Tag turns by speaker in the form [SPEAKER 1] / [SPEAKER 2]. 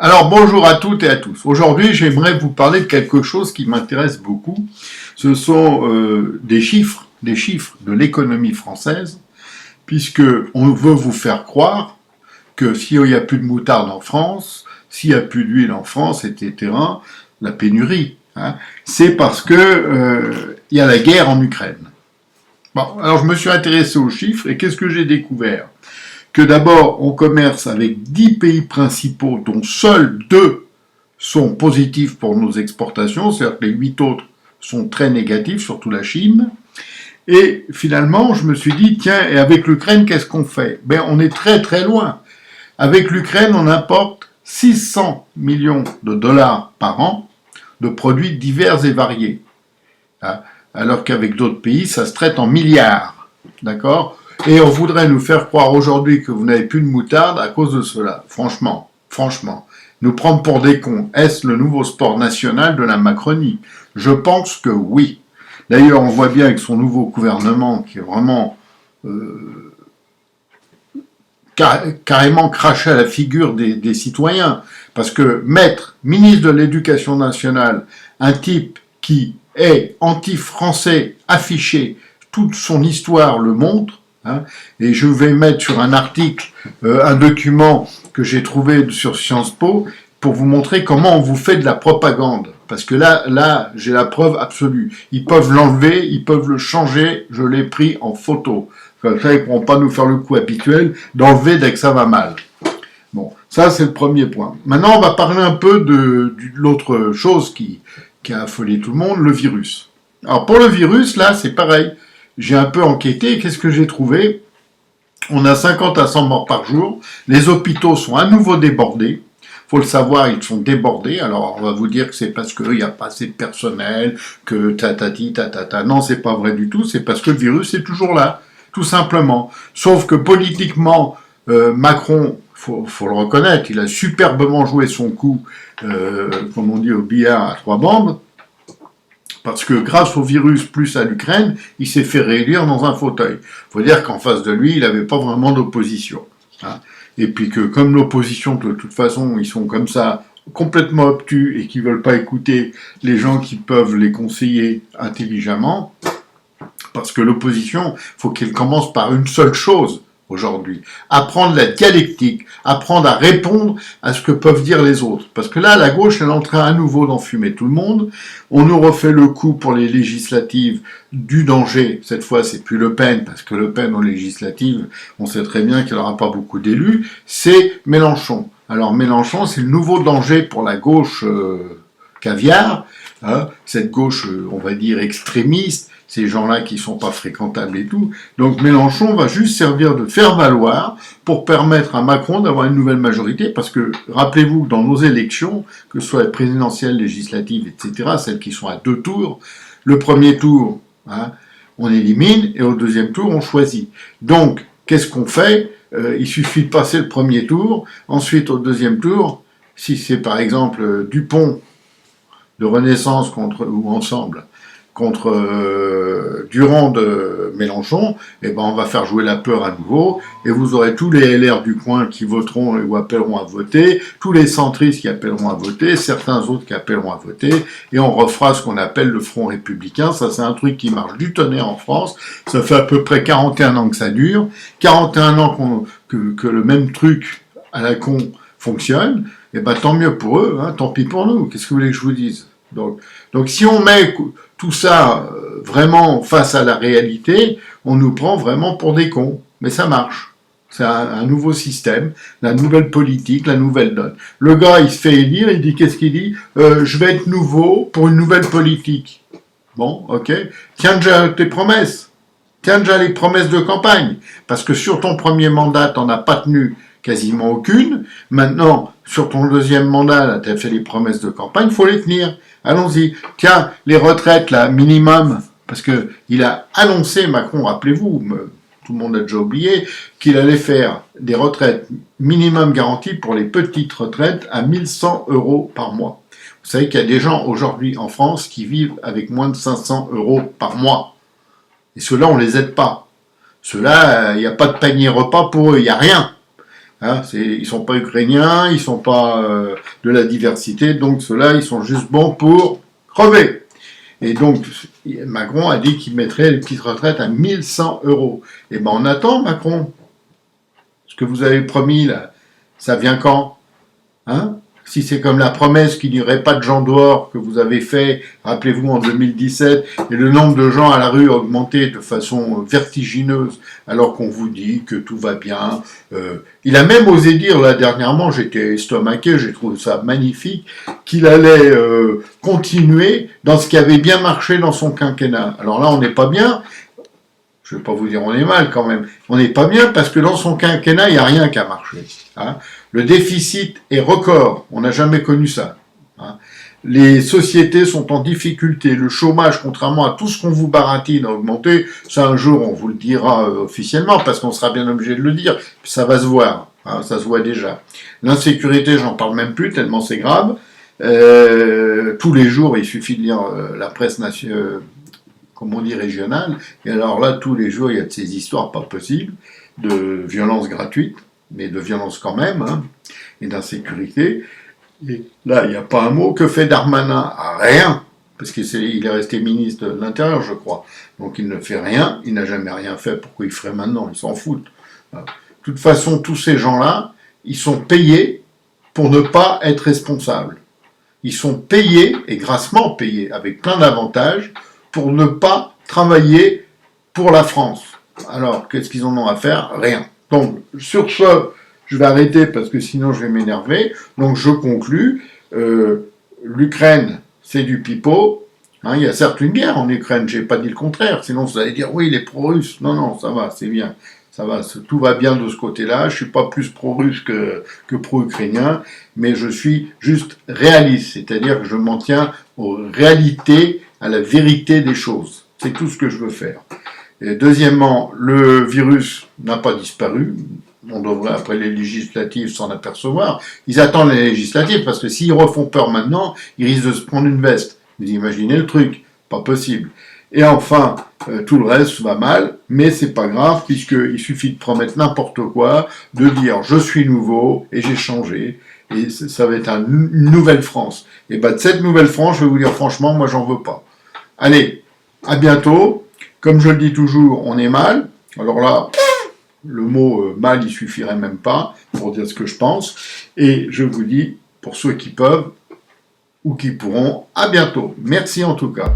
[SPEAKER 1] Alors bonjour à toutes et à tous. Aujourd'hui, j'aimerais vous parler de quelque chose qui m'intéresse beaucoup. Ce sont des chiffres de l'économie française, puisque on veut vous faire croire que s'il n'y a plus de moutarde en France, s'il n'y a plus d'huile en France, etc., la pénurie, c'est parce que il y a la guerre en Ukraine. Bon, alors je me suis intéressé aux chiffres et qu'est-ce que j'ai découvert? Que d'abord, on commerce avec 10 pays principaux, dont seuls 2 sont positifs pour nos exportations, c'est-à-dire que les 8 autres sont très négatifs, surtout la Chine. Et finalement, je me suis dit, tiens, et avec l'Ukraine, qu'est-ce qu'on fait? Ben, on est très très loin. Avec l'Ukraine, on importe 600 millions de dollars par an de produits divers et variés. Alors qu'avec d'autres pays, ça se traite en milliards. D'accord? Et on voudrait nous faire croire aujourd'hui que vous n'avez plus de moutarde à cause de cela. Franchement, nous prendre pour des cons, est-ce le nouveau sport national de la Macronie? Je pense que oui. D'ailleurs, on voit bien avec son nouveau gouvernement qui est vraiment carrément craché à la figure des citoyens. Parce que mettre ministre de l'Éducation nationale, un type qui est anti-français affiché, toute son histoire le montre, et je vais mettre sur un article un document que j'ai trouvé sur Sciences Po pour vous montrer comment on vous fait de la propagande. Parce que là, j'ai la preuve absolue. Ils peuvent l'enlever, ils peuvent le changer, je l'ai pris en photo. Comme ça, ils ne pourront pas nous faire le coup habituel d'enlever dès que ça va mal. Bon, ça c'est le premier point. Maintenant, on va parler un peu de l'autre chose qui a affolé tout le monde, le virus. Alors pour le virus, là, c'est pareil. J'ai un peu enquêté, qu'est-ce que j'ai trouvé? On a 50 à 100 morts par jour, les hôpitaux sont à nouveau débordés, faut le savoir, ils sont débordés, alors on va vous dire que c'est parce qu'il n'y a pas assez de personnel, que tatati, tatata, non c'est pas vrai du tout, c'est parce que le virus est toujours là, tout simplement. Sauf que politiquement, Macron, faut le reconnaître, il a superbement joué son coup, comme on dit au billard à 3 bandes, parce que grâce au virus plus à l'Ukraine, il s'est fait réélire dans un fauteuil. Il faut dire qu'en face de lui, il n'avait pas vraiment d'opposition. Et puis que comme l'opposition, de toute façon, ils sont comme ça, complètement obtus et qui ne veulent pas écouter les gens qui peuvent les conseiller intelligemment, parce que l'opposition, il faut qu'elle commence par une seule chose aujourd'hui, apprendre la dialectique, apprendre à répondre à ce que peuvent dire les autres. Parce que là, la gauche, elle est en train à nouveau d'enfumer tout le monde. On nous refait le coup pour les législatives du danger. Cette fois, c'est plus Le Pen, parce que Le Pen aux législatives, on sait très bien qu'il n'aura pas beaucoup d'élus, c'est Mélenchon. Alors Mélenchon, c'est le nouveau danger pour la gauche caviar, cette gauche, on va dire, extrémiste, ces gens-là qui sont pas fréquentables et tout. Donc Mélenchon va juste servir de faire valoir pour permettre à Macron d'avoir une nouvelle majorité, parce que rappelez-vous que dans nos élections, que ce soit les présidentielles, législatives, etc., celles qui sont à 2 tours, le premier tour, on élimine, et au deuxième tour, on choisit. Donc, qu'est-ce qu'on fait? Il suffit de passer le premier tour, ensuite au deuxième tour, si c'est par exemple Dupont de Renaissance ou Ensemble, contre Durand de Mélenchon, eh ben on va faire jouer la peur à nouveau, et vous aurez tous les LR du coin qui voteront ou appelleront à voter, tous les centristes qui appelleront à voter, certains autres qui appelleront à voter, et on refera ce qu'on appelle le Front républicain. Ça, c'est un truc qui marche du tonnerre en France, ça fait à peu près 41 ans que ça dure, 41 ans que le même truc à la con fonctionne, et ben tant mieux pour eux, tant pis pour nous, qu'est-ce que vous voulez que je vous dise? Donc si on met tout ça vraiment face à la réalité, on nous prend vraiment pour des cons. Mais ça marche. C'est un nouveau système, la nouvelle politique, la nouvelle donne. Le gars, il se fait élire, il dit, qu'est-ce qu'il dit? Je vais être nouveau pour une nouvelle politique. Bon, ok. Tiens déjà tes promesses. Tiens déjà les promesses de campagne. Parce que sur ton premier mandat, t'en as pas tenu quasiment aucune. Maintenant, sur ton deuxième mandat, tu as fait les promesses de campagne, il faut les tenir. Allons-y. Tiens, les retraites, là, minimum, parce que il a annoncé, Macron, rappelez-vous, tout le monde a déjà oublié, qu'il allait faire des retraites minimum garanties pour les petites retraites à 1100 € par mois. Vous savez qu'il y a des gens aujourd'hui en France qui vivent avec moins de 500 € par mois. Et ceux-là, on les aide pas. Ceux-là, il n'y a pas de panier repas pour eux, il n'y a rien. Hein, ils sont pas ukrainiens, ils sont pas de la diversité, donc ceux-là, ils sont juste bons pour crever. Et donc, Macron a dit qu'il mettrait les petites retraites à 1100 euros. Eh ben, on attend, Macron. Ce que vous avez promis, là, ça vient quand? Hein? Si c'est comme la promesse qu'il n'y aurait pas de gens dehors que vous avez fait, rappelez-vous, en 2017, et le nombre de gens à la rue a augmenté de façon vertigineuse, alors qu'on vous dit que tout va bien. Il a même osé dire, là, dernièrement, j'étais estomaqué, j'ai trouvé ça magnifique, qu'il allait continuer dans ce qui avait bien marché dans son quinquennat. Alors là, on n'est pas bien. Je ne vais pas vous dire on est mal quand même. On n'est pas bien parce que dans son quinquennat, il n'y a rien qui a marché. Hein. Le déficit est record. On n'a jamais connu ça. Hein. Les sociétés sont en difficulté. Le chômage, contrairement à tout ce qu'on vous baratine, a augmenté. Ça, un jour, on vous le dira officiellement parce qu'on sera bien obligé de le dire. Ça va se voir. Hein, ça se voit déjà. L'insécurité, j'en parle même plus tellement c'est grave. Tous les jours, il suffit de lire la presse nationale. Comme on dit, régionale, et alors là, tous les jours, il y a de ces histoires pas possibles, de violences gratuites, mais de violences quand même, hein, et d'insécurité. Et là, il n'y a pas un mot. Que fait Darmanin? Rien, parce qu'il est resté ministre de l'Intérieur, je crois. Donc il ne fait rien, il n'a jamais rien fait, pourquoi il ferait maintenant? Ils s'en foutent. De toute façon, tous ces gens-là, ils sont payés pour ne pas être responsables. Ils sont payés, et grassement payés, avec plein d'avantages, pour ne pas travailler pour la France. Alors, qu'est-ce qu'ils en ont à faire? Rien. Donc, sur ce, je vais arrêter parce que sinon je vais m'énerver. Donc, je conclus. L'Ukraine, c'est du pipeau. Hein, il y a certes une guerre en Ukraine, j'ai pas dit le contraire. Sinon, vous allez dire, oui, il est pro-russe. Non, non, ça va, c'est bien. Ça va, tout va bien de ce côté-là. Je suis pas plus pro-russe que pro-ukrainien, mais je suis juste réaliste. C'est-à-dire que je m'en tiens aux réalités, à la vérité des choses. C'est tout ce que je veux faire. Et deuxièmement, le virus n'a pas disparu. On devrait, après les législatives, s'en apercevoir. Ils attendent les législatives, parce que s'ils refont peur maintenant, ils risquent de se prendre une veste. Vous imaginez le truc? Pas possible. Et enfin, tout le reste va mal, mais c'est pas grave, puisqu'il suffit de promettre n'importe quoi, de dire « je suis nouveau et j'ai changé ». Et ça va être une nouvelle France. Et ben de cette nouvelle France, je vais vous dire franchement, moi j'en veux pas. Allez, à bientôt. Comme je le dis toujours, on est mal. Alors là, le mot mal, il suffirait même pas pour dire ce que je pense. Et je vous dis, pour ceux qui peuvent ou qui pourront, à bientôt. Merci en tout cas.